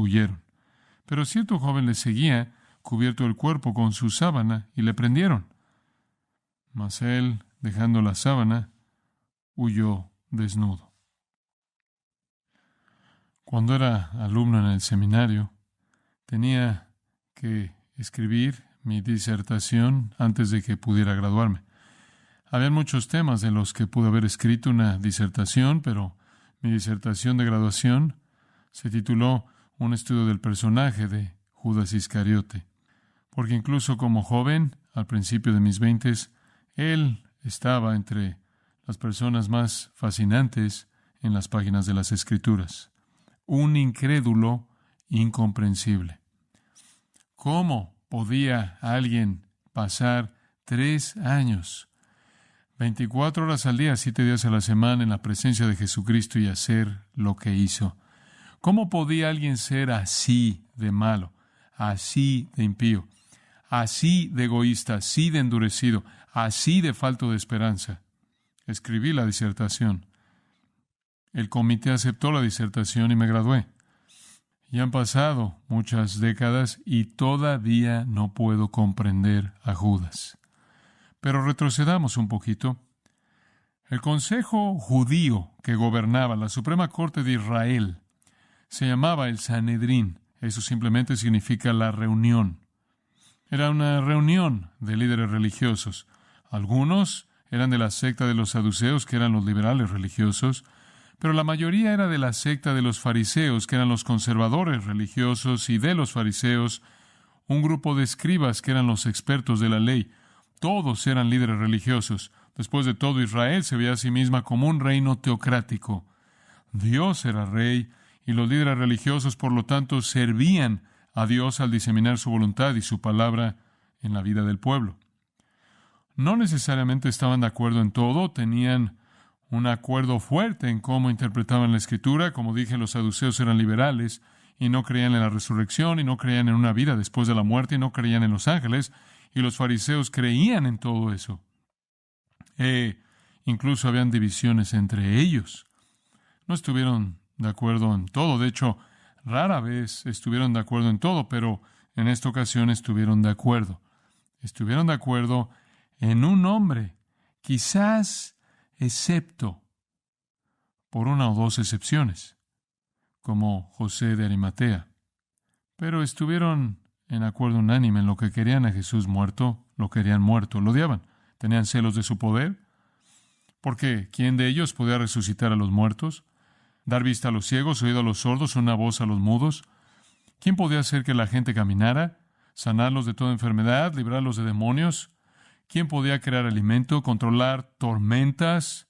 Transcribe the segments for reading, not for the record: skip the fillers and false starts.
huyeron. Pero cierto joven le seguía, cubierto el cuerpo con su sábana, y le prendieron. Mas él, dejando la sábana, huyó desnudo. Cuando era alumno en el seminario, tenía que escribir mi disertación antes de que pudiera graduarme. Había muchos temas de los que pude haber escrito una disertación, pero mi disertación de graduación se tituló Un estudio del personaje de Judas Iscariote, porque incluso como joven, al principio de mis 20, él estaba entre las personas más fascinantes en las páginas de las Escrituras. Un incrédulo incomprensible. ¿Cómo podía alguien pasar 3 años, 24 horas al día, 7 días a la semana en la presencia de Jesucristo y hacer lo que hizo? ¿Cómo podía alguien ser así de malo, así de impío, así de egoísta, así de endurecido, así de falto de esperanza? Escribí la disertación. El comité aceptó la disertación y me gradué. Ya han pasado muchas décadas y todavía no puedo comprender a Judas. Pero retrocedamos un poquito. El consejo judío que gobernaba la Suprema Corte de Israel se llamaba el Sanedrín. Eso simplemente significa la reunión. Era una reunión de líderes religiosos. Algunos eran de la secta de los saduceos, que eran los liberales religiosos, pero la mayoría era de la secta de los fariseos, que eran los conservadores religiosos, y de los fariseos, un grupo de escribas, que eran los expertos de la ley. Todos eran líderes religiosos. Después de todo, Israel se veía a sí misma como un reino teocrático. Dios era rey, y los líderes religiosos, por lo tanto, servían a Dios al diseminar su voluntad y su palabra en la vida del pueblo. No necesariamente estaban de acuerdo en todo, tenían un acuerdo fuerte en cómo interpretaban la Escritura. Como dije, los saduceos eran liberales y no creían en la resurrección y no creían en una vida después de la muerte y no creían en los ángeles, y los fariseos creían en todo eso. Incluso habían divisiones entre ellos. No estuvieron de acuerdo en todo. De hecho, rara vez estuvieron de acuerdo en todo, pero en esta ocasión estuvieron de acuerdo. Estuvieron de acuerdo en un hombre, quizás excepto por una o dos excepciones, como José de Arimatea. Pero estuvieron en acuerdo unánime en lo que querían a Jesús muerto, lo querían muerto, lo odiaban. Tenían celos de su poder, porque ¿quién de ellos podía resucitar a los muertos? ¿Dar vista a los ciegos, oído a los sordos, una voz a los mudos? ¿Quién podía hacer que la gente caminara, sanarlos de toda enfermedad, librarlos de demonios? ¿Quién podía crear alimento, controlar tormentas?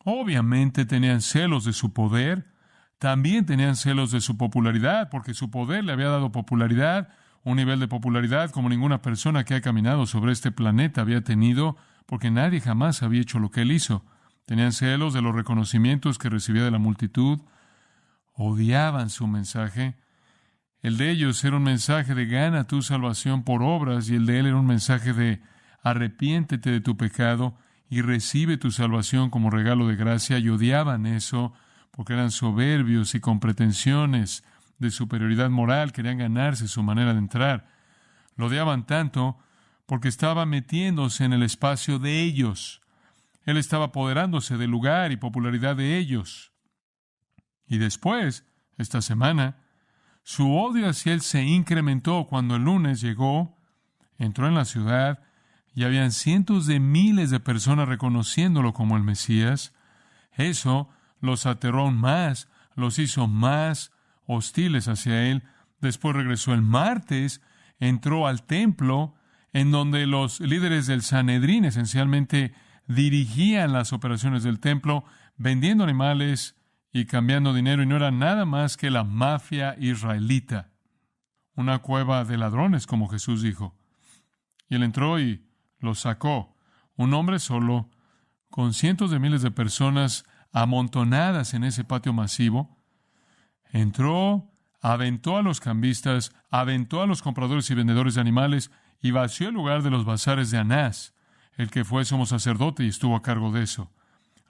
Obviamente tenían celos de su poder. También tenían celos de su popularidad, porque su poder le había dado popularidad, un nivel de popularidad como ninguna persona que ha caminado sobre este planeta había tenido, porque nadie jamás había hecho lo que él hizo. Tenían celos de los reconocimientos que recibía de la multitud. Odiaban su mensaje. El de ellos era un mensaje de gana tu salvación por obras, y el de él era un mensaje de arrepiéntete de tu pecado y recibe tu salvación como regalo de gracia, y odiaban eso porque eran soberbios y con pretensiones de superioridad moral, querían ganarse su manera de entrar. Lo odiaban tanto porque estaba metiéndose en el espacio de ellos. Él estaba apoderándose del lugar y popularidad de ellos. Y después, esta semana, su odio hacia él se incrementó cuando el lunes llegó, entró en la ciudad, y habían cientos de miles de personas reconociéndolo como el Mesías. Eso los aterró aún más, los hizo más hostiles hacia él. Después regresó el martes, entró al templo, en donde los líderes del Sanedrín esencialmente dirigían las operaciones del templo, vendiendo animales y cambiando dinero, y no era nada más que la mafia israelita. Una cueva de ladrones, como Jesús dijo. Y él entró y los sacó. Un hombre solo, con cientos de miles de personas amontonadas en ese patio masivo, entró, aventó a los cambistas, aventó a los compradores y vendedores de animales y vació el lugar de los bazares de Anás, el que fue sumo sacerdote y estuvo a cargo de eso.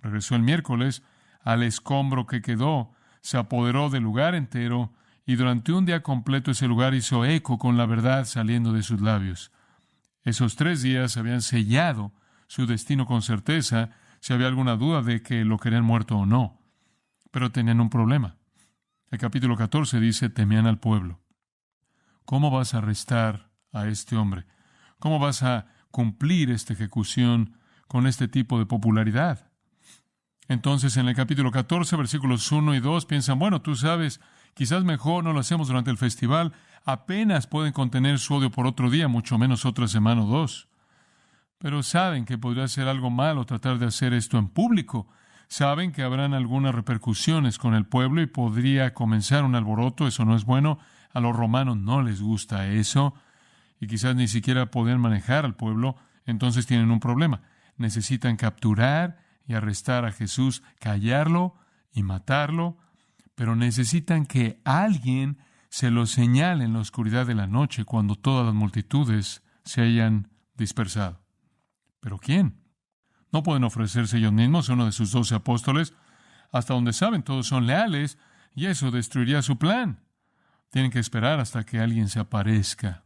Regresó el miércoles al escombro que quedó, se apoderó del lugar entero y durante un día completo ese lugar hizo eco con la verdad saliendo de sus labios. Esos 3 días habían sellado su destino con certeza, si había alguna duda de que lo querían muerto o no. Pero tenían un problema. El capítulo 14 dice, temían al pueblo. ¿Cómo vas a arrestar a este hombre? ¿Cómo vas a cumplir esta ejecución con este tipo de popularidad? Entonces, en el capítulo 14, versículos 1 y 2, piensan, bueno, tú sabes, quizás mejor no lo hacemos durante el festival. Apenas pueden contener su odio por otro día, mucho menos otra semana o 2. Pero saben que podría ser algo malo tratar de hacer esto en público. Saben que habrán algunas repercusiones con el pueblo y podría comenzar un alboroto. Eso no es bueno. A los romanos no les gusta eso. Y quizás ni siquiera pueden manejar al pueblo. Entonces tienen un problema. Necesitan capturar y arrestar a Jesús, callarlo y matarlo. Pero necesitan que alguien se lo señale en la oscuridad de la noche cuando todas las multitudes se hayan dispersado. ¿Pero quién? No pueden ofrecerse ellos mismos a uno de sus 12 apóstoles. Hasta donde saben, todos son leales, y eso destruiría su plan. Tienen que esperar hasta que alguien se aparezca.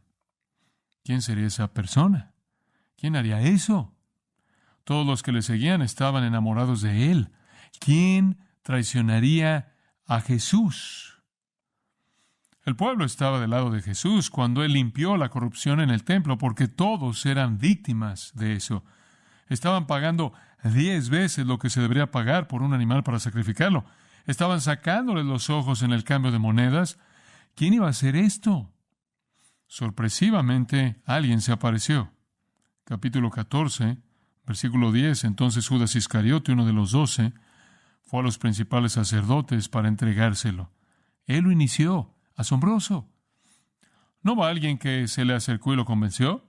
¿Quién sería esa persona? ¿Quién haría eso? Todos los que le seguían estaban enamorados de él. ¿Quién traicionaría a Jesús? El pueblo estaba del lado de Jesús cuando él limpió la corrupción en el templo, porque todos eran víctimas de eso. Estaban pagando 10 veces lo que se debería pagar por un animal para sacrificarlo. Estaban sacándole los ojos en el cambio de monedas. ¿Quién iba a hacer esto? Sorpresivamente, alguien se apareció. Capítulo 14, versículo 10. Entonces Judas Iscariote, uno de los 12, fue a los principales sacerdotes para entregárselo. Él lo inició. Asombroso. ¿No va alguien que se le acercó y lo convenció?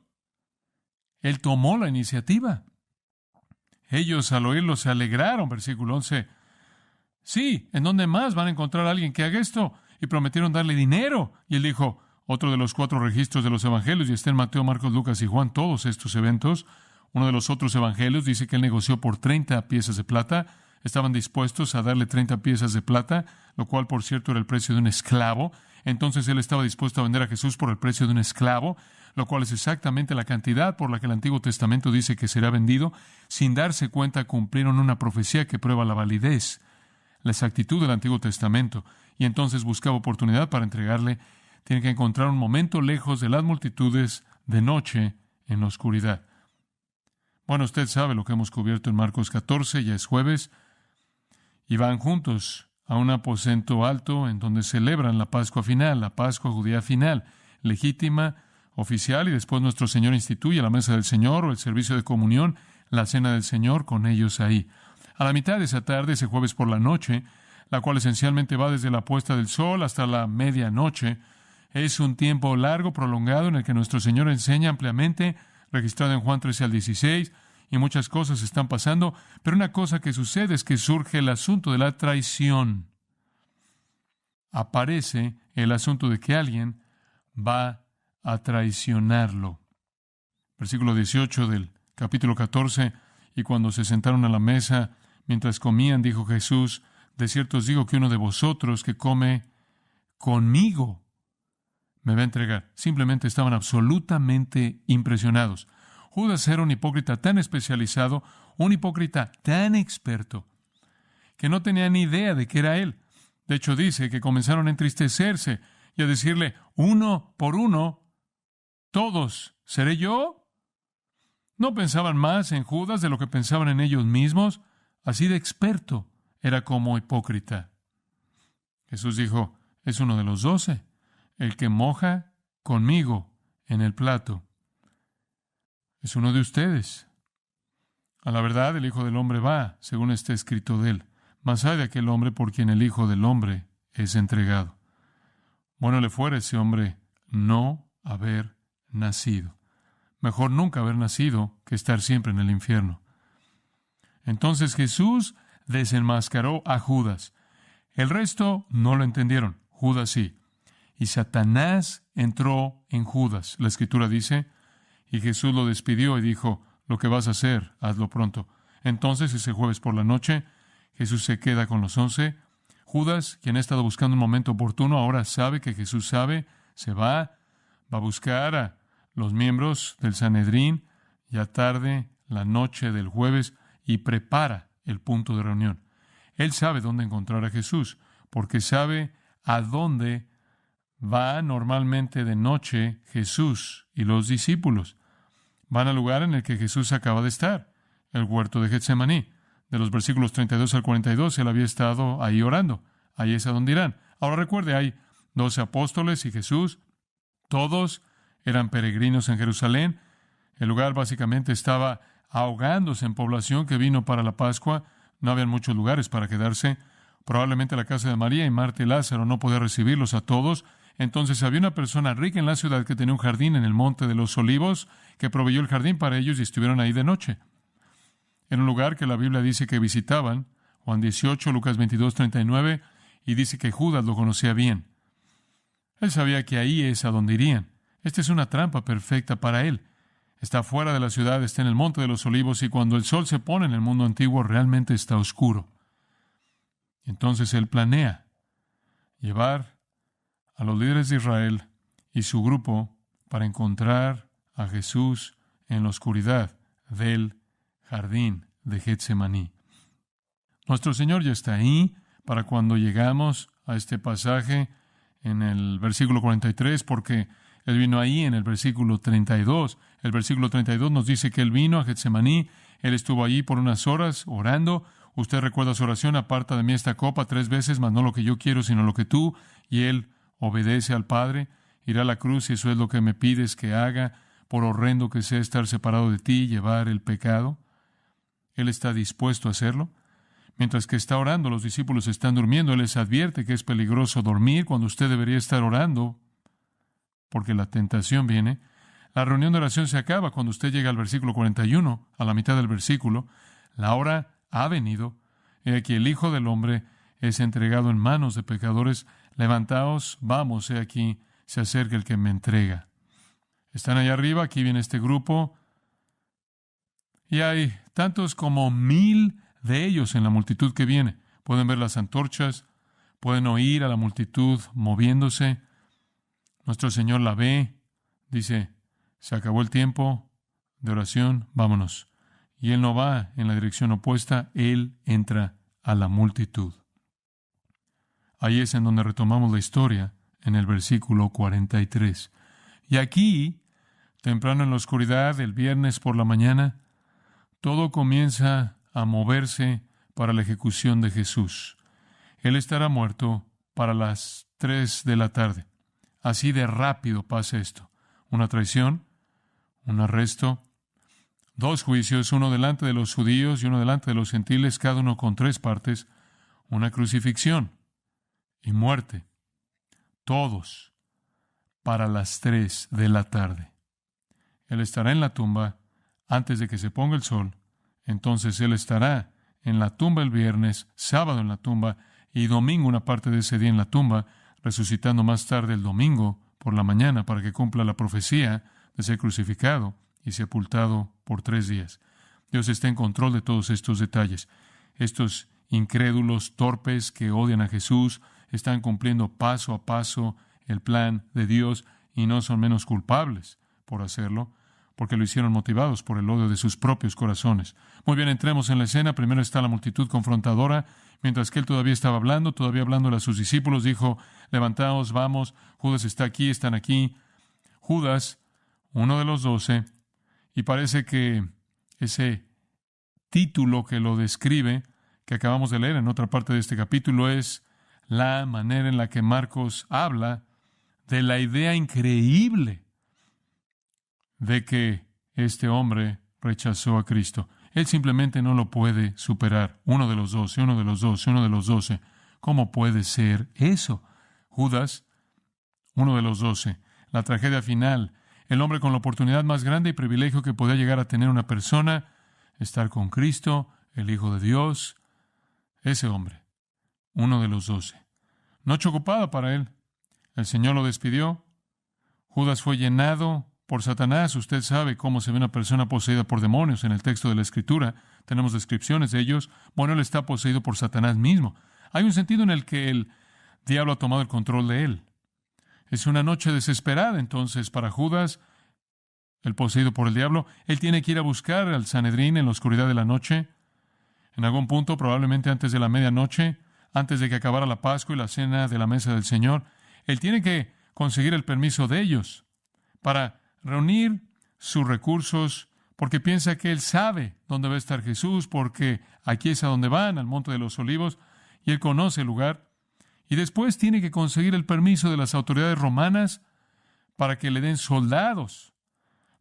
Él tomó la iniciativa. Ellos al oírlo se alegraron, versículo 11. Sí, ¿en dónde más van a encontrar a alguien que haga esto? Y prometieron darle dinero. Y él dijo, otro de los 4 registros de los evangelios, y está en Mateo, Marcos, Lucas y Juan, todos estos eventos. Uno de los otros evangelios dice que él negoció por 30 piezas de plata. Estaban dispuestos a darle 30 piezas de plata, lo cual, por cierto, era el precio de un esclavo. Entonces él estaba dispuesto a vender a Jesús por el precio de un esclavo, lo cual es exactamente la cantidad por la que el Antiguo Testamento dice que será vendido. Sin darse cuenta, cumplieron una profecía que prueba la validez, la exactitud del Antiguo Testamento. Y entonces buscaba oportunidad para entregarle. Tiene que encontrar un momento lejos de las multitudes, de noche, en la oscuridad. Bueno, usted sabe lo que hemos cubierto en Marcos 14, ya es jueves, y van juntos a un aposento alto en donde celebran la Pascua final, la Pascua judía final, legítima, oficial, y después nuestro Señor instituye la mesa del Señor o el servicio de comunión, la cena del Señor con ellos ahí. A la mitad de esa tarde, ese jueves por la noche, la cual esencialmente va desde la puesta del sol hasta la medianoche, es un tiempo largo, prolongado, en el que nuestro Señor enseña ampliamente, registrado en Juan 13 al 16, y muchas cosas están pasando, pero una cosa que sucede es que surge el asunto de la traición. Aparece el asunto de que alguien va a traicionarlo. Versículo 18 del capítulo 14, y cuando se sentaron a la mesa, mientras comían, dijo Jesús, de cierto os digo que uno de vosotros que come conmigo me va a entregar. Simplemente estaban absolutamente impresionados. Judas era un hipócrita tan especializado, un hipócrita tan experto, que no tenía ni idea de que era él. De hecho, dice que comenzaron a entristecerse y a decirle, uno por uno, todos, ¿seré yo? No pensaban más en Judas de lo que pensaban en ellos mismos. Así de experto era como hipócrita. Jesús dijo, es uno de los 12, el que moja conmigo en el plato. Es uno de ustedes. A la verdad, el Hijo del Hombre va, según está escrito de él, mas hay de aquel hombre por quien el Hijo del Hombre es entregado. Bueno le fuera a ese hombre no haber nacido. Mejor nunca haber nacido que estar siempre en el infierno. Entonces Jesús desenmascaró a Judas. El resto no lo entendieron. Judas sí. Y Satanás entró en Judas. La Escritura dice, y Jesús lo despidió y dijo, lo que vas a hacer, hazlo pronto. Entonces, ese jueves por la noche, Jesús se queda con los 11. Judas, quien ha estado buscando un momento oportuno, ahora sabe que Jesús sabe, se va a buscar a los miembros del Sanedrín, ya tarde, la noche del jueves, y prepara el punto de reunión. Él sabe dónde encontrar a Jesús, porque sabe a dónde va normalmente de noche Jesús y los discípulos. Van al lugar en el que Jesús acaba de estar, el huerto de Getsemaní. De los versículos 32 al 42, él había estado ahí orando. Ahí es a donde irán. Ahora recuerde, hay 12 apóstoles y Jesús. Todos eran peregrinos en Jerusalén. El lugar básicamente estaba ahogándose en población que vino para la Pascua. No habían muchos lugares para quedarse. Probablemente la casa de María y Marta y Lázaro no podía recibirlos a todos. Entonces había una persona rica en la ciudad que tenía un jardín en el Monte de los Olivos, que proveyó el jardín para ellos y estuvieron ahí de noche. En un lugar que la Biblia dice que visitaban, Juan 18, Lucas 22, 39, y dice que Judas lo conocía bien. Él sabía que ahí es a donde irían. Esta es una trampa perfecta para él. Está fuera de la ciudad, está en el Monte de los Olivos, y cuando el sol se pone en el mundo antiguo, realmente está oscuro. Entonces él planea llevar a los líderes de Israel y su grupo para encontrar a Jesús en la oscuridad del jardín de Getsemaní. Nuestro Señor ya está ahí para cuando llegamos a este pasaje en el versículo 43, porque Él vino ahí en el versículo 32. El versículo 32 nos dice que Él vino a Getsemaní, Él estuvo allí por unas horas orando. Usted recuerda su oración: aparta de mí esta copa 3 veces, mas no lo que yo quiero, sino lo que tú. Y Él obedece al Padre, irá a la cruz, y eso es lo que me pides que haga, por horrendo que sea estar separado de ti y llevar el pecado. Él está dispuesto a hacerlo. Mientras que está orando, los discípulos están durmiendo. Él les advierte que es peligroso dormir cuando usted debería estar orando, porque la tentación viene. La reunión de oración se acaba cuando usted llega al versículo 41, a la mitad del versículo. La hora ha venido. He aquí el Hijo del Hombre es entregado en manos de pecadores. Levantaos, vamos, he aquí, se acerca el que me entrega. Están allá arriba, aquí viene este grupo, y hay tantos como 1,000 de ellos en la multitud que viene. Pueden ver las antorchas, pueden oír a la multitud moviéndose. Nuestro Señor la ve, dice: se acabó el tiempo de oración, vámonos. Y Él no va en la dirección opuesta, Él entra a la multitud. Ahí es en donde retomamos la historia, en el versículo 43. Y aquí, temprano en la oscuridad, el viernes por la mañana, todo comienza a moverse para la ejecución de Jesús. Él estará muerto para las 3 de la tarde. Así de rápido pasa esto. Una traición, un arresto, 2 juicios, uno delante de los judíos y uno delante de los gentiles, cada uno con 3 partes, una crucifixión y muerte. Todos para las 3 de la tarde. Él estará en la tumba antes de que se ponga el sol. Entonces Él estará en la tumba el viernes, sábado en la tumba y domingo una parte de ese día en la tumba, resucitando más tarde el domingo por la mañana para que cumpla la profecía de ser crucificado y sepultado por 3 días. Dios está en control de todos estos detalles. Estos incrédulos, torpes, que odian a Jesús, están cumpliendo paso a paso el plan de Dios y no son menos culpables por hacerlo, porque lo hicieron motivados por el odio de sus propios corazones. Muy bien, entremos en la escena. Primero está la multitud confrontadora. Mientras que Él todavía estaba hablando, todavía hablándole a sus discípulos, dijo: levantaos, vamos, Judas está aquí, están aquí. Judas, uno de los 12, y parece que ese título que lo describe, que acabamos de leer en otra parte de este capítulo, es la manera en la que Marcos habla de la idea increíble de que este hombre rechazó a Cristo. Él simplemente no lo puede superar. Uno de los 12, uno de los 12, uno de los 12. ¿Cómo puede ser eso? Judas, uno de los 12. La tragedia final. El hombre con la oportunidad más grande y privilegio que podía llegar a tener una persona, estar con Cristo, el Hijo de Dios. Ese hombre, uno de los 12. Noche ocupada para él. El Señor lo despidió. Judas fue llenado por Satanás. Usted sabe cómo se ve una persona poseída por demonios en el texto de la Escritura. Tenemos descripciones de ellos. Bueno, él está poseído por Satanás mismo. Hay un sentido en el que el diablo ha tomado el control de él. Es una noche desesperada, entonces, para Judas, el poseído por el diablo. Él tiene que ir a buscar al Sanedrín en la oscuridad de la noche. En algún punto, probablemente antes de la medianoche, antes de que acabara la Pascua y la cena de la mesa del Señor, él tiene que conseguir el permiso de ellos para reunir sus recursos, porque piensa que él sabe dónde va a estar Jesús, porque aquí es a donde van, al Monte de los Olivos, y él conoce el lugar. Y después tiene que conseguir el permiso de las autoridades romanas para que le den soldados,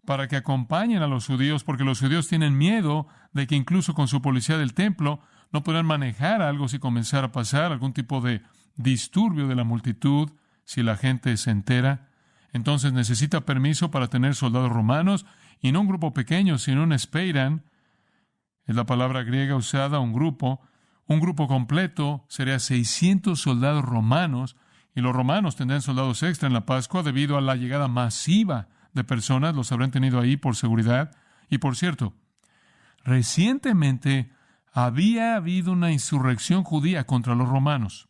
para que acompañen a los judíos, porque los judíos tienen miedo de que incluso con su policía del templo no podrán manejar algo si comenzara a pasar algún tipo de disturbio de la multitud, si la gente se entera. Entonces necesita permiso para tener soldados romanos, y no un grupo pequeño, sino un speiran, es la palabra griega usada, un grupo completo, sería 600 soldados romanos, y los romanos tendrán soldados extra en la Pascua debido a la llegada masiva de personas, los habrán tenido ahí por seguridad. Y por cierto, recientemente había habido una insurrección judía contra los romanos,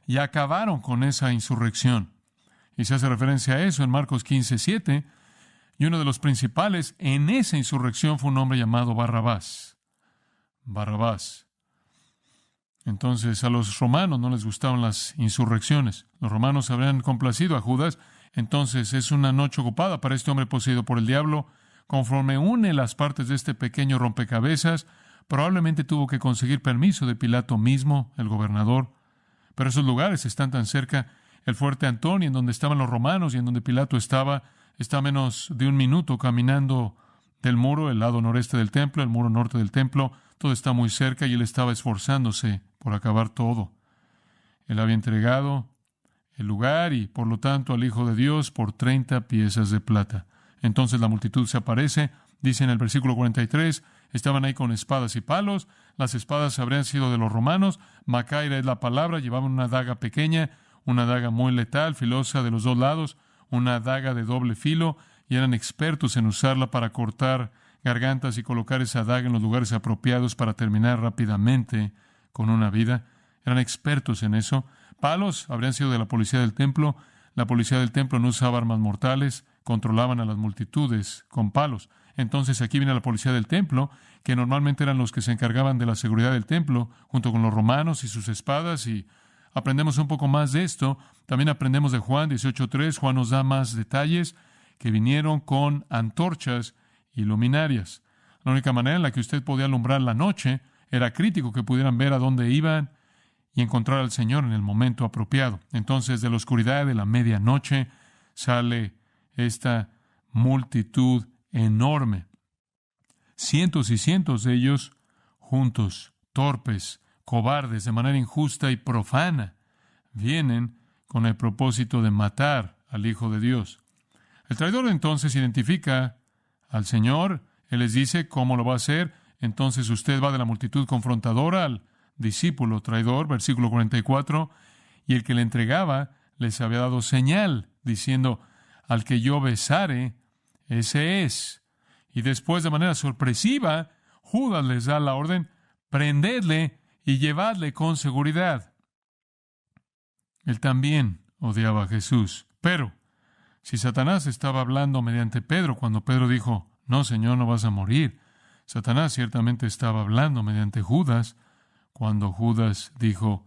y acabaron con esa insurrección. Y se hace referencia a eso en Marcos 15:7, y uno de los principales en esa insurrección fue un hombre llamado Barrabás. Barrabás. Entonces a los romanos no les gustaban las insurrecciones. Los romanos habrían complacido a Judas. Entonces es una noche ocupada para este hombre poseído por el diablo. Conforme une las partes de este pequeño rompecabezas, probablemente tuvo que conseguir permiso de Pilato mismo, el gobernador. Pero esos lugares están tan cerca. El fuerte Antonio, en donde estaban los romanos y en donde Pilato estaba, está a menos de 1 minuto caminando del muro, el lado noreste del templo, el muro norte del templo. Todo está muy cerca y él estaba esforzándose por acabar todo. Él había entregado el lugar y, por lo tanto, al Hijo de Dios por 30 piezas de plata. Entonces la multitud se aparece. Dice en el versículo 43, estaban ahí con espadas y palos. Las espadas habrían sido de los romanos. Macaira es la palabra. Llevaban una daga pequeña, una daga muy letal, filosa de los dos lados, una daga de doble filo, y eran expertos en usarla para cortar gargantas y colocar esa daga en los lugares apropiados para terminar rápidamente con una vida. Eran expertos en eso. Palos habrían sido de la policía del templo. La policía del templo no usaba armas mortales, controlaban a las multitudes con palos. Entonces aquí viene la policía del templo, que normalmente eran los que se encargaban de la seguridad del templo, junto con los romanos y sus espadas, y aprendemos un poco más de esto. También aprendemos de Juan 18:3. Juan nos da más detalles, que vinieron con antorchas y luminarias. La única manera en la que usted podía alumbrar la noche era crítico que pudieran ver a dónde iban y encontrar al Señor en el momento apropiado. Entonces, de la oscuridad de la medianoche sale esta multitud enorme. Cientos y cientos de ellos juntos, torpes, cobardes, de manera injusta y profana, vienen con el propósito de matar al Hijo de Dios. El traidor entonces identifica al Señor. Él les dice cómo lo va a hacer. Entonces usted va de la multitud confrontadora al discípulo traidor, versículo 44, y el que le entregaba les había dado señal, diciendo, al que yo besare, ese es. Y después, de manera sorpresiva, Judas les da la orden, prendedle y llevadle con seguridad. Él también odiaba a Jesús. Pero, si Satanás estaba hablando mediante Pedro, cuando Pedro dijo, no, Señor, no vas a morir, Satanás ciertamente estaba hablando mediante Judas, cuando Judas dijo,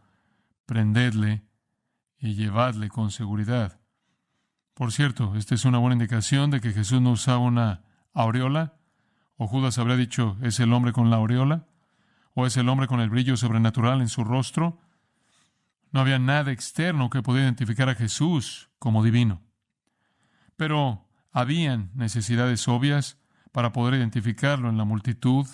prendedle y llevadle con seguridad. Por cierto, esta es una buena indicación de que Jesús no usaba una aureola, o Judas habría dicho, ¿es el hombre con la aureola? ¿O es el hombre con el brillo sobrenatural en su rostro? No había nada externo que pudiera identificar a Jesús como divino. Pero habían necesidades obvias para poder identificarlo en la multitud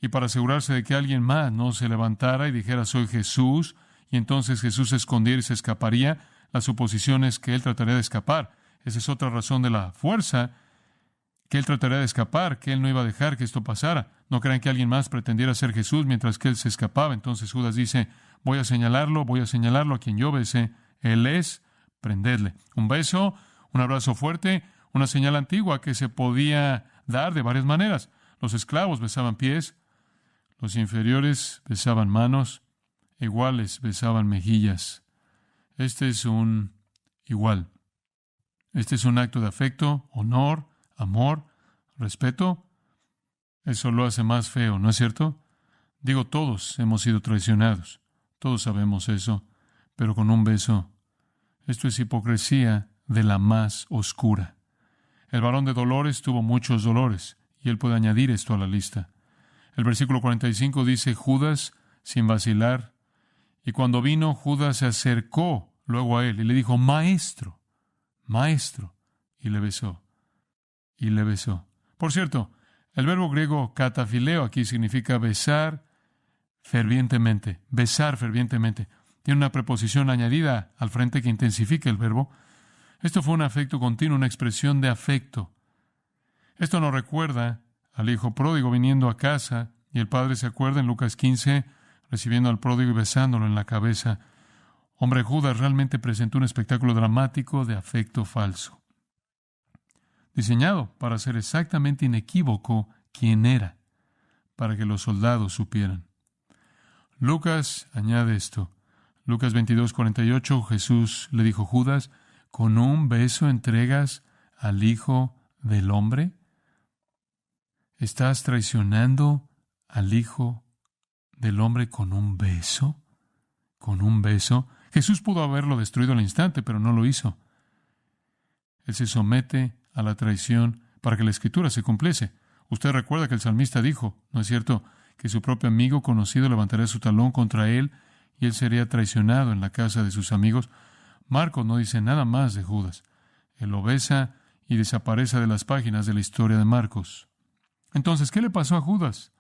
y para asegurarse de que alguien más no se levantara y dijera, soy Jesús, y entonces Jesús se escondiera y se escaparía. La suposición es que él trataría de escapar. Esa es otra razón de la fuerza, que él trataría de escapar, que él no iba a dejar que esto pasara. No crean que alguien más pretendiera ser Jesús mientras que él se escapaba. Entonces Judas dice, voy a señalarlo a quien yo besé. Él es, prendedle. Un beso, un abrazo fuerte, una señal antigua que se podía dar de varias maneras. Los esclavos besaban pies, los inferiores besaban manos. iguales besaban mejillas. Este es un igual. Este es un acto de afecto, honor, amor, respeto. Eso lo hace más feo, ¿no es cierto? Digo, todos hemos sido traicionados. Todos sabemos eso. Pero con un beso. Esto es hipocresía de la más oscura. El varón de dolores tuvo muchos dolores, y él puede añadir esto a la lista. El versículo 45 dice, Judas, sin vacilar, y cuando vino, Judas se acercó luego a él y le dijo, Maestro, Maestro, y le besó, y le besó. Por cierto, el verbo griego katafileo aquí significa besar fervientemente, besar fervientemente. Tiene una preposición añadida al frente que intensifica el verbo. Esto fue un afecto continuo, una expresión de afecto. Esto nos recuerda al hijo pródigo viniendo a casa, y el padre se acuerda en Lucas 15, recibiendo al pródigo y besándolo en la cabeza. Hombre, Judas realmente presentó un espectáculo dramático de afecto falso, diseñado para ser exactamente inequívoco quién era, para que los soldados supieran. Lucas añade esto. Lucas 22:48, Jesús le dijo, Judas, ¿con un beso entregas al Hijo del Hombre? ¿Estás traicionando al Hijo del Hombre con un beso? ¿Con un beso? Jesús pudo haberlo destruido al instante, pero no lo hizo. Él se somete a la traición para que la Escritura se cumpliese. Usted recuerda que el salmista dijo, ¿no es cierto?, que su propio amigo conocido levantaría su talón contra él y él sería traicionado en la casa de sus amigos. Marcos no dice nada más de Judas. Él lo besa y desaparece de las páginas de la historia de Marcos. Entonces, ¿qué le pasó a Judas?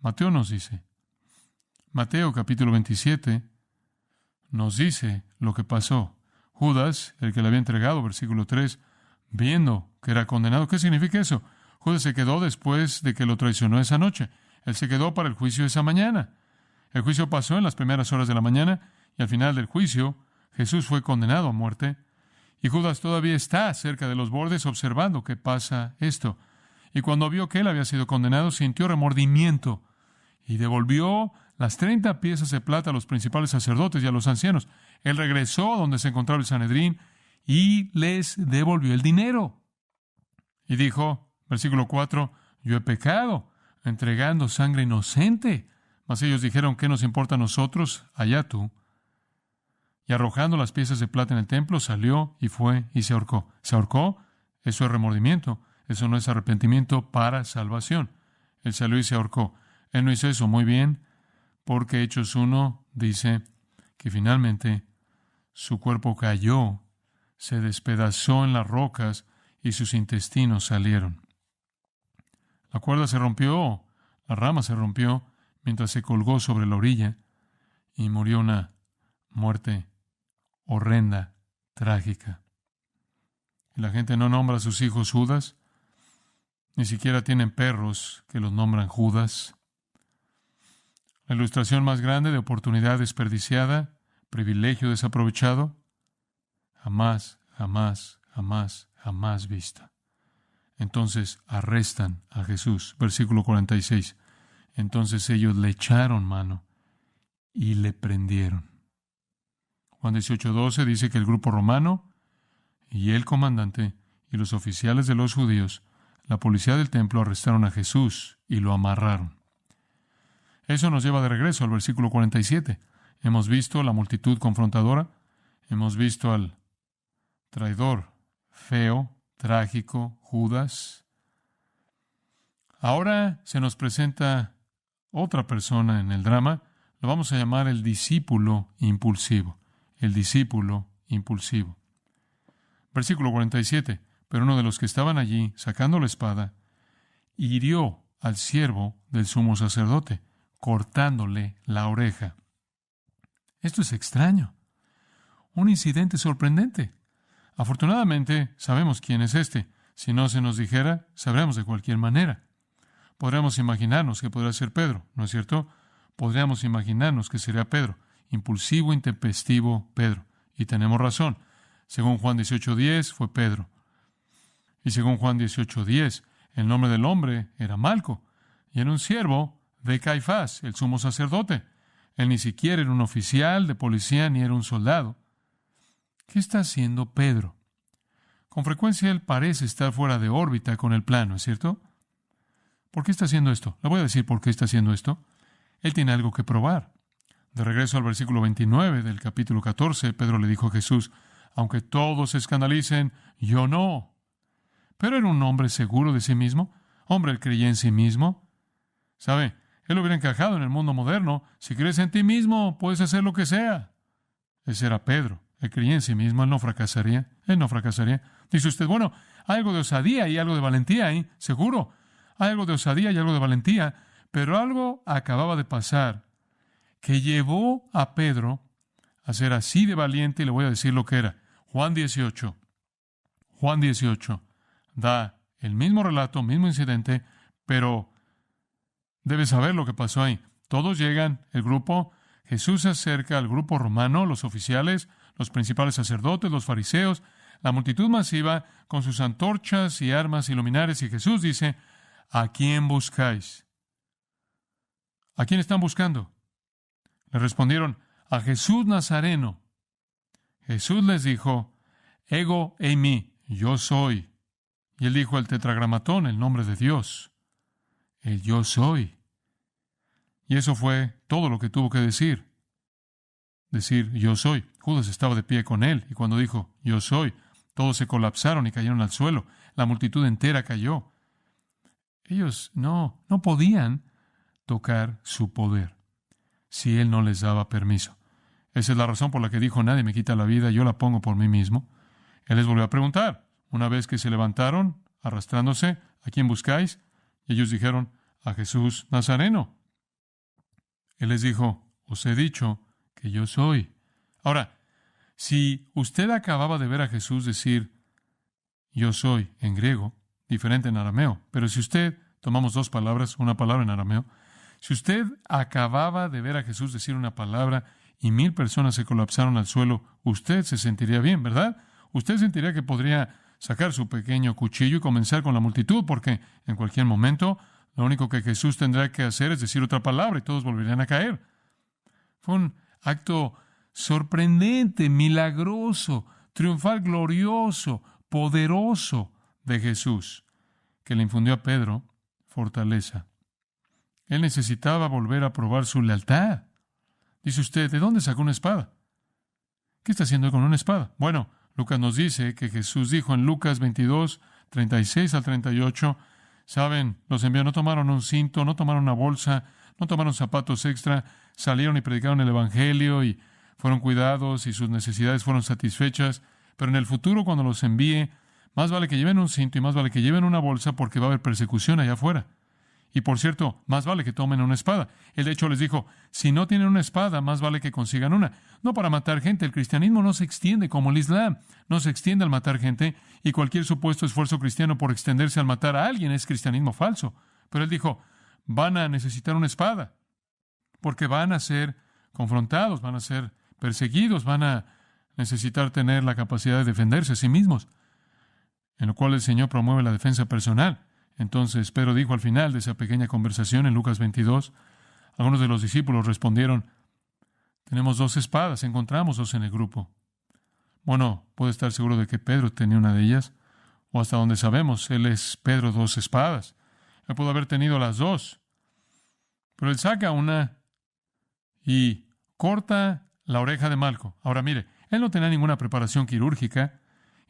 Mateo nos dice. Mateo capítulo 27 nos dice lo que pasó. Judas, el que le había entregado, versículo 3, viendo que era condenado. ¿Qué significa eso? Judas se quedó después de que lo traicionó esa noche. Él se quedó para el juicio esa mañana. El juicio pasó en las primeras horas de la mañana y al final del juicio Jesús fue condenado a muerte. Y Judas todavía está cerca de los bordes observando qué pasa esto. Y cuando vio que él había sido condenado, sintió remordimiento y devolvió las 30 piezas de plata a los principales sacerdotes y a los ancianos. Él regresó a donde se encontraba el Sanedrín y les devolvió el dinero. Y dijo, versículo 4, yo he pecado, entregando sangre inocente. Mas ellos dijeron, ¿qué nos importa a nosotros? Allá tú. Y arrojando las piezas de plata en el templo, salió y fue y se ahorcó. ¿Se ahorcó? Eso es remordimiento. Eso no es arrepentimiento para salvación. Él salió y se ahorcó. Él no hizo eso. Muy bien, porque Hechos 1 dice que finalmente su cuerpo cayó, se despedazó en las rocas y sus intestinos salieron. La cuerda se rompió, la rama se rompió mientras se colgó sobre la orilla y murió una muerte horrenda, trágica. Y la gente no nombra a sus hijos Judas, ni siquiera tienen perros que los nombran Judas. La ilustración más grande de oportunidad desperdiciada, privilegio desaprovechado, jamás, jamás, jamás, jamás vista. Entonces arrestan a Jesús. Versículo 46. Entonces ellos le echaron mano y le prendieron. Juan 18:12 dice que el grupo romano y el comandante y los oficiales de los judíos, la policía del templo, arrestaron a Jesús y lo amarraron. Eso nos lleva de regreso al versículo 47. Hemos visto la multitud confrontadora, hemos visto al traidor feo, trágico, Judas. Ahora se nos presenta otra persona en el drama. Lo vamos a llamar el discípulo impulsivo. El discípulo impulsivo. Versículo 47. Pero uno de los que estaban allí, sacando la espada, hirió al siervo del sumo sacerdote, cortándole la oreja. Esto es extraño. Un incidente sorprendente. Afortunadamente, sabemos quién es este. Si no se nos dijera, sabremos de cualquier manera. Podríamos imaginarnos que podría ser Pedro, ¿no es cierto? Podríamos imaginarnos que sería Pedro. Impulsivo, intempestivo Pedro. Y tenemos razón. Según Juan 18:10, fue Pedro. Y según Juan 18:10, el nombre del hombre era Malco. Y era un siervo de Caifás, el sumo sacerdote. Él ni siquiera era un oficial de policía ni era un soldado. ¿Qué está haciendo Pedro? Con frecuencia él parece estar fuera de órbita con el plano, ¿es cierto? ¿Por qué está haciendo esto? Le voy a decir por qué está haciendo esto. Él tiene algo que probar. De regreso al versículo 29 del capítulo 14, Pedro le dijo a Jesús, aunque todos se escandalicen, yo no. Pero era un hombre seguro de sí mismo. Hombre, él creía en sí mismo. ¿Sabe? Él hubiera encajado en el mundo moderno. Si crees en ti mismo, puedes hacer lo que sea. Ese era Pedro. Él creía en sí mismo. Él no fracasaría. Él no fracasaría. Dice usted, bueno, hay algo de osadía y algo de valentía ahí. Seguro. Hay algo de osadía y algo de valentía. Pero algo acababa de pasar que llevó a Pedro a ser así de valiente, y le voy a decir lo que era. Juan 18. Juan 18 da el mismo relato, mismo incidente, pero debe saber lo que pasó ahí. Todos llegan, el grupo, Jesús se acerca al grupo romano, los oficiales, los principales sacerdotes, los fariseos, la multitud masiva con sus antorchas y armas y luminares, y Jesús dice, ¿a quién buscáis? ¿A quién están buscando? Le respondieron, a Jesús Nazareno. Jesús les dijo, ego eimi, yo soy. Y él dijo el tetragramatón, el nombre de Dios, el yo soy. Y eso fue todo lo que tuvo que decir. Decir, yo soy. Judas estaba de pie con él, y cuando dijo, yo soy, todos se colapsaron y cayeron al suelo. La multitud entera cayó. Ellos no podían tocar su poder si él no les daba permiso. Esa es la razón por la que dijo, nadie me quita la vida, yo la pongo por mí mismo. Él les volvió a preguntar, una vez que se levantaron, arrastrándose, ¿a quién buscáis? Y ellos dijeron, a Jesús Nazareno. Él les dijo, os he dicho que yo soy. Ahora, si usted acababa de ver a Jesús decir, yo soy en griego, diferente en arameo, pero si usted, tomamos dos palabras, una palabra en arameo, si usted acababa de ver a Jesús decir una palabra y 1,000 personas se colapsaron al suelo, usted se sentiría bien, ¿verdad? Usted sentiría que podría sacar su pequeño cuchillo y comenzar con la multitud, porque en cualquier momento lo único que Jesús tendrá que hacer es decir otra palabra y todos volverían a caer. Fue un acto sorprendente, milagroso, triunfal, glorioso, poderoso de Jesús, que le infundió a Pedro fortaleza. Él necesitaba volver a probar su lealtad. Dice usted, ¿de dónde sacó una espada? ¿Qué está haciendo con una espada? Bueno, Lucas nos dice que Jesús dijo en Lucas 22, 36 al 38, saben, los envió, no tomaron un cinto, no tomaron una bolsa, no tomaron zapatos extra, salieron y predicaron el Evangelio y fueron cuidados y sus necesidades fueron satisfechas, pero en el futuro cuando los envíe, más vale que lleven un cinto y más vale que lleven una bolsa porque va a haber persecución allá afuera. Y por cierto, más vale que tomen una espada. Él de hecho les dijo, si no tienen una espada, más vale que consigan una. No para matar gente, el cristianismo no se extiende como el Islam, no se extiende al matar gente, y cualquier supuesto esfuerzo cristiano por extenderse al matar a alguien es cristianismo falso. Pero él dijo, van a necesitar una espada, porque van a ser confrontados, van a ser perseguidos, van a necesitar tener la capacidad de defenderse a sí mismos, en lo cual el Señor promueve la defensa personal. Entonces Pedro dijo al final de esa pequeña conversación en Lucas 22, algunos de los discípulos respondieron, tenemos 2 espadas, encontramos 2 en el grupo. Bueno, puede estar seguro de que Pedro tenía una de ellas, o hasta donde sabemos, él es Pedro 2 espadas. Él pudo haber tenido las 2, pero él saca una y corta la oreja de Malco. Ahora mire, él no tenía ninguna preparación quirúrgica,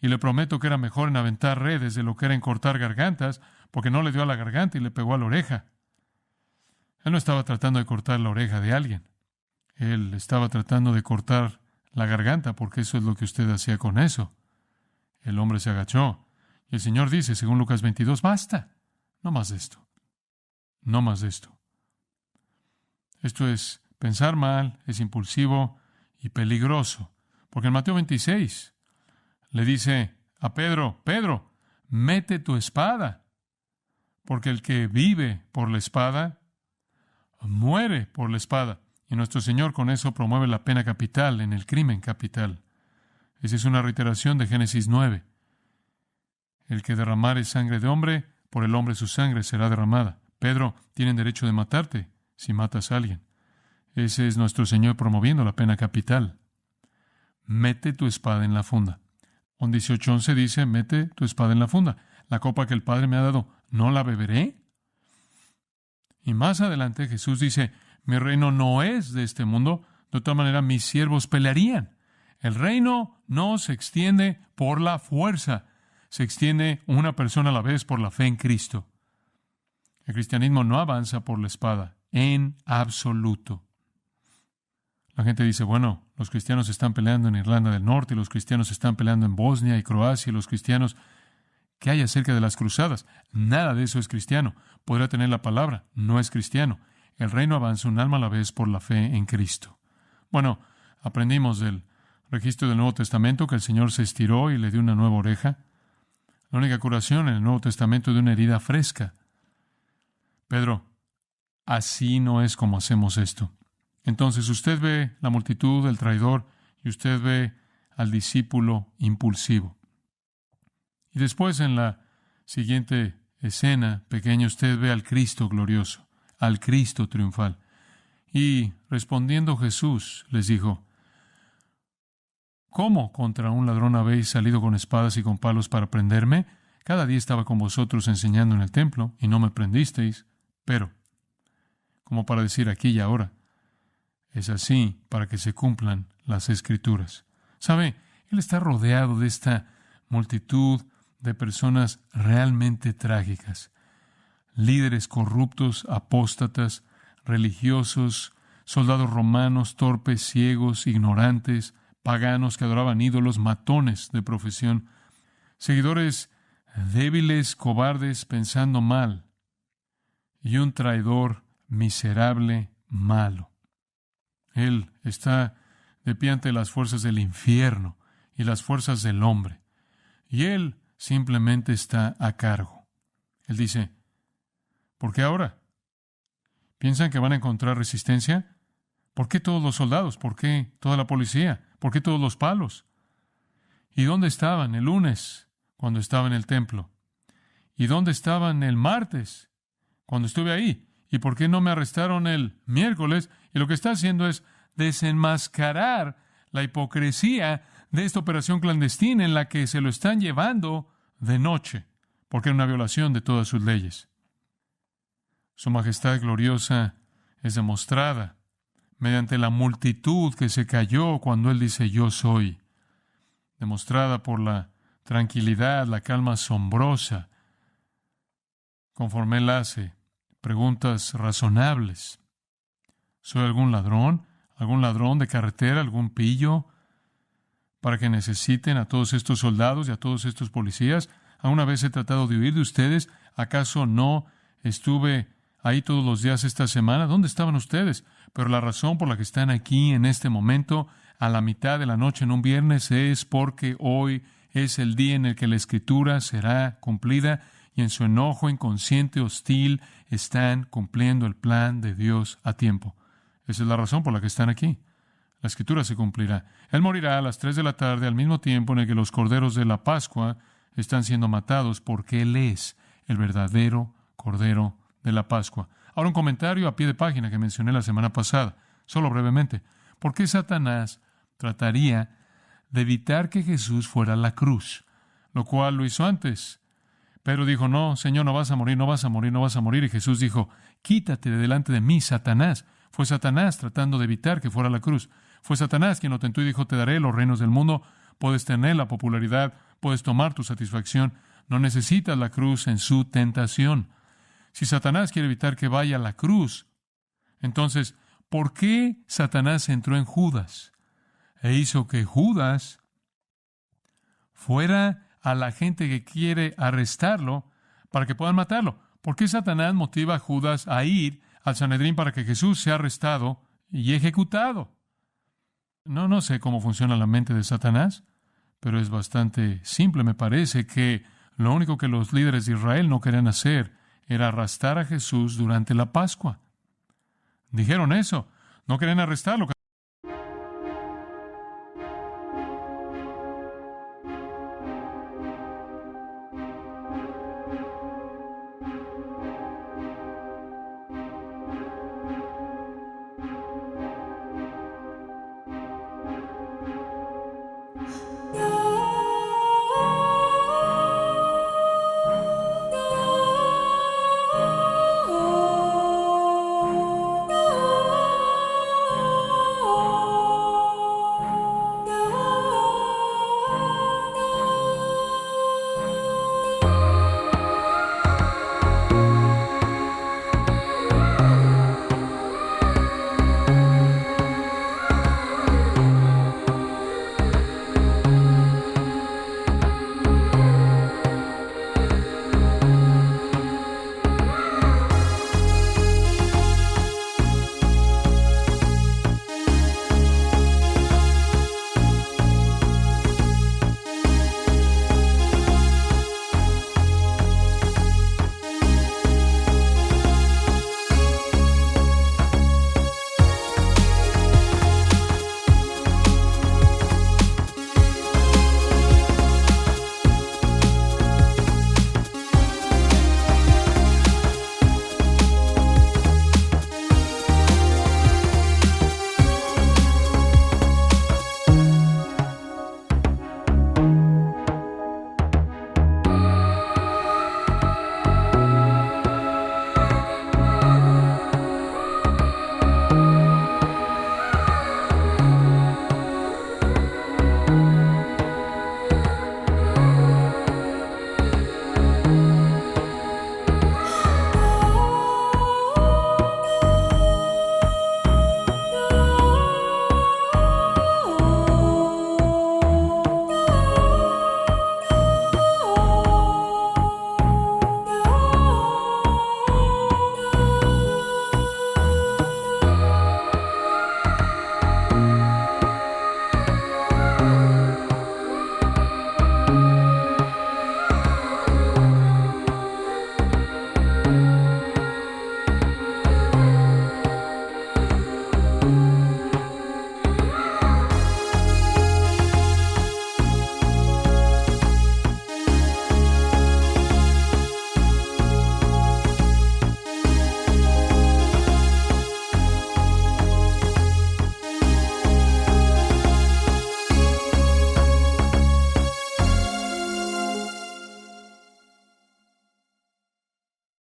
y le prometo que era mejor en aventar redes de lo que era en cortar gargantas, porque no le dio a la garganta y le pegó a la oreja. Él no estaba tratando de cortar la oreja de alguien. Él estaba tratando de cortar la garganta, porque eso es lo que usted hacía con eso. El hombre se agachó, y el Señor dice, según Lucas 22, basta, no más de esto, no más de esto. Esto es pensar mal, es impulsivo y peligroso, porque en Mateo 26 le dice a Pedro, Pedro, mete tu espada, porque el que vive por la espada, muere por la espada. Y nuestro Señor con eso promueve la pena capital en el crimen capital. Esa es una reiteración de Génesis 9. El que derramare sangre de hombre, por el hombre su sangre será derramada. Pedro, tienen derecho de matarte si matas a alguien. Ese es nuestro Señor promoviendo la pena capital. Mete tu espada en la funda. Juan 18:11 dice, mete tu espada en la funda. La copa que el Padre me ha dado, ¿no la beberé? Y más adelante Jesús dice, mi reino no es de este mundo, de otra manera mis siervos pelearían. El reino no se extiende por la fuerza, se extiende una persona a la vez por la fe en Cristo. El cristianismo no avanza por la espada, en absoluto. La gente dice, bueno, los cristianos están peleando en Irlanda del Norte, y los cristianos están peleando en Bosnia y Croacia, y los cristianos... ¿Qué hay acerca de las cruzadas? Nada de eso es cristiano. Podrá tener la palabra, no es cristiano. El reino avanza un alma a la vez por la fe en Cristo. Bueno, aprendimos del registro del Nuevo Testamento que el Señor se estiró y le dio una nueva oreja. La única curación en el Nuevo Testamento de una herida fresca. Pedro, así no es como hacemos esto. Entonces usted ve la multitud del traidor y usted ve al discípulo impulsivo. Y después en la siguiente escena pequeña usted ve al Cristo glorioso, al Cristo triunfal. Y respondiendo Jesús les dijo, ¿cómo contra un ladrón habéis salido con espadas y con palos para prenderme? Cada día estaba con vosotros enseñando en el templo y no me prendisteis, pero, como para decir aquí y ahora, es así para que se cumplan las Escrituras. ¿Sabe? Él está rodeado de esta multitud de personas realmente trágicas, líderes corruptos, apóstatas, religiosos, soldados romanos, torpes, ciegos, ignorantes, paganos que adoraban ídolos, matones de profesión, seguidores débiles, cobardes, pensando mal, y un traidor miserable, malo. Él está de pie ante las fuerzas del infierno y las fuerzas del hombre, y él simplemente está a cargo. Él dice, ¿por qué ahora? ¿Piensan que van a encontrar resistencia? ¿Por qué todos los soldados? ¿Por qué toda la policía? ¿Por qué todos los palos? ¿Y dónde estaban el lunes cuando estaba en el templo? ¿Y dónde estaban el martes cuando estuve ahí? ¿Y por qué no me arrestaron el miércoles? Y lo que está haciendo es desenmascarar la hipocresía de esta operación clandestina en la que se lo están llevando de noche, porque era una violación de todas sus leyes. Su majestad gloriosa es demostrada mediante la multitud que se cayó cuando Él dice yo soy, demostrada por la tranquilidad, la calma asombrosa, conforme Él hace preguntas razonables. ¿Soy algún ladrón? ¿Algún ladrón de carretera? ¿Algún pillo? Para que necesiten a todos estos soldados y a todos estos policías. ¿Alguna vez he tratado de huir de ustedes? ¿Acaso no estuve ahí todos los días esta semana? ¿Dónde estaban ustedes? Pero la razón por la que están aquí en este momento, a la mitad de la noche en un viernes, es porque hoy es el día en el que la Escritura será cumplida y en su enojo inconsciente hostil están cumpliendo el plan de Dios a tiempo. Esa es la razón por la que están aquí. La Escritura se cumplirá. Él morirá a las 3 de la tarde, al mismo tiempo en el que los corderos de la Pascua están siendo matados, porque Él es el verdadero Cordero de la Pascua. Ahora un comentario a pie de página que mencioné la semana pasada, solo brevemente. ¿Por qué Satanás trataría de evitar que Jesús fuera a la cruz? Lo cual lo hizo antes. Pedro dijo, no, Señor, no vas a morir, no vas a morir, no vas a morir. Y Jesús dijo, quítate de delante de mí, Satanás. Fue Satanás tratando de evitar que fuera a la cruz. Fue Satanás quien lo tentó y dijo, te daré los reinos del mundo, puedes tener la popularidad, puedes tomar tu satisfacción, no necesitas la cruz en su tentación. Si Satanás quiere evitar que vaya a la cruz, entonces, ¿por qué Satanás entró en Judas e hizo que Judas fuera a la gente que quiere arrestarlo para que puedan matarlo? ¿Por qué Satanás motiva a Judas a ir al Sanedrín para que Jesús sea arrestado y ejecutado? No sé cómo funciona la mente de Satanás, pero es bastante simple. Me parece que lo único que los líderes de Israel no querían hacer era arrestar a Jesús durante la Pascua. Dijeron eso. No querían arrestarlo.